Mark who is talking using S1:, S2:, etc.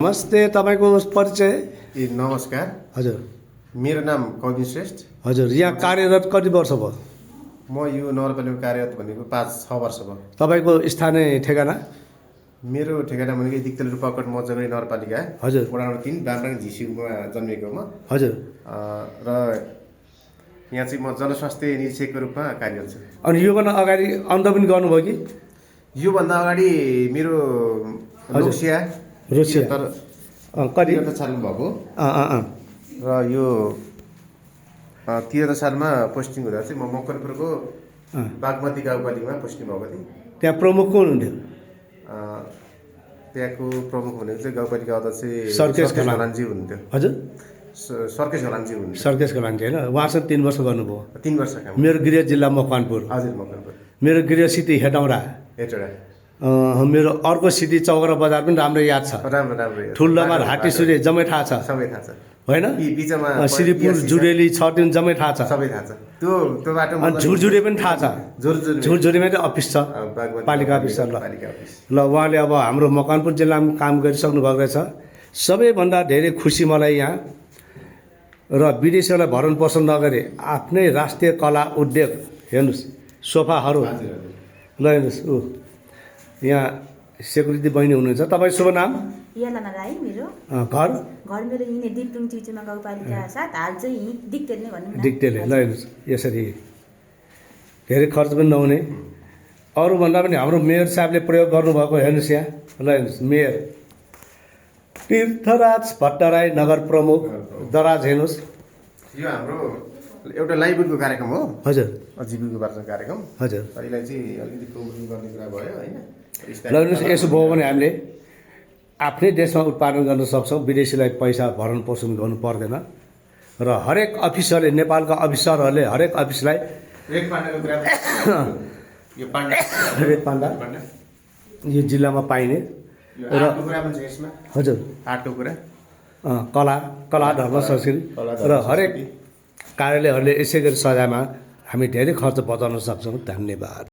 S1: नमस्ते, तपाईँको परिचय?
S2: नमस्कार।
S1: हजुर,
S2: मेरो नाम कवि श्रेष्ठ।
S1: हजुर, यहाँ कार्यरत कति वर्ष भयो?
S2: म यो नगरपालिका कार्यरत भनेको 5-6 वर्ष भयो।
S1: तपाईँको स्थानीय ठेगाना?
S2: मेरो ठेगाना भनेको दिक्तेल रूपकट मजगढी नगरपालिका।
S1: हजुर।
S2: वडा नम्बर 3 बामराङ झिसिङमा जन्मेको म।
S1: हजुर।
S2: र यहाँ चाहिँ म जनस्वास्थ्य निरीक्षकको रूपमा कार्यरत छु।
S1: अनि योभन्दा अगाडि अन्त पनि गर्नुभयो कि?
S2: योभन्दा अगाडि मेरो लोकसिया
S1: रोसिया कति
S2: 73 सालमा भएको। र यो 73 सालमा पोस्टिङ हुँदा चाहिँ म मकनपुरको बागमती गाउँपालिकामा पोस्टिङ भएको थिएँ।
S1: त्यहाँ प्रमुख कोन हुन्थ्यो?
S2: त्यहाँको प्रमुख भनेको चाहिँ गाउँपालिका अध्यक्ष
S1: सर्केश
S2: घलानजी हुनुहुन्थ्यो।
S1: हजुर,
S2: सर्केश घलानजी हुनुहुन्थ्यो।
S1: सर्केश घलानजी होइन? उहाँसँग 3 वर्ष गर्नुभयो।
S2: 3 वर्ष काम।
S1: मेरो गृह जिल्ला मकवानपुर।
S2: हजुर, मकनपुर।
S1: मेरो गृह सिटी हेटौँडा।
S2: हेटौँडा।
S1: मेरो अर्को सिटी चौरा बजार पनि राम्रो याद छ।
S2: राम्रो।
S1: ठुल्डामार हाटी सूर्य जम्मै थाहा छ।
S2: सबै थाहा छ।
S1: होइन?
S2: यी बिचमा
S1: श्रीपुर जुरेली छ दिन जम्मै थाहा छ।
S2: सबै थाहा छ। त्यो बाटो
S1: अनि झुरझुरे पनि थाहा छ। झुरझुरेमा चाहिँ अफिस छ, पालिका अफिस छ। ल उहाँले अब हाम्रो मकवानपुर जिल्लामा काम गरिसक्नु भएको रहेछ। सबैभन्दा धेरै खुसी मलाई यहाँ र विदेशीलाई भरण पोषण नगरे आफ्नै राष्ट्रिय कला उद्योग हेर्नुहोस्, सोफाहरू ल हेर्नुहोस्। यहाँ सेक्युरिटी बहिनी हुनुहुन्छ। तपाईँ शुभ नाम?
S3: यलामा राई मेरो।
S1: घर
S3: मेरो यहीँ दिप्लुङ चिचुमा गाउँपालिका 7। हाल चाहिँ यहीँ दिक्तेल नै भनौँ न।
S1: दिक्तेले ल हेर्नुहोस्, यसरी धेरै खर्च पनि नहुने। अरूभन्दा पनि हाम्रो मेयर साहबले प्रयोग गर्नुभएको हेर्नुहोस् यहाँ। ल हेर्नुहोस्, मेयर तीर्थराज भट्टराई नगर प्रमुख दराज हेर्नुहोस्।
S2: यो हाम्रो एउटा लाइभलीहुडको कार्यक्रम हो।
S1: हजुर,
S2: जीविकोपार्जन कार्यक्रम।
S1: हजुर।
S2: यसलाई चाहिँ अलिकति प्रमोसन गर्ने कुरा भयो होइन।
S1: ल हेर्नुहोस्, यसो भयो भने हामीले आफ्नै देशमा उत्पादन गर्न सक्छौँ, विदेशीलाई पैसा भरण पोषण गर्नु पर्दैन। र हरेक अफिसरले, नेपालका अफिसरहरूले हरेक अफिसलाई
S2: रेड
S1: पान्डा यो जिल्लामा पाइने र हजुर
S2: आर्टको कुरा,
S1: कला धर्म संस्कृति र हरेक कार्यालयहरूले यसै गरी सजायमा हामी धेरै खर्च बचाउन सक्छौँ। धन्यवाद।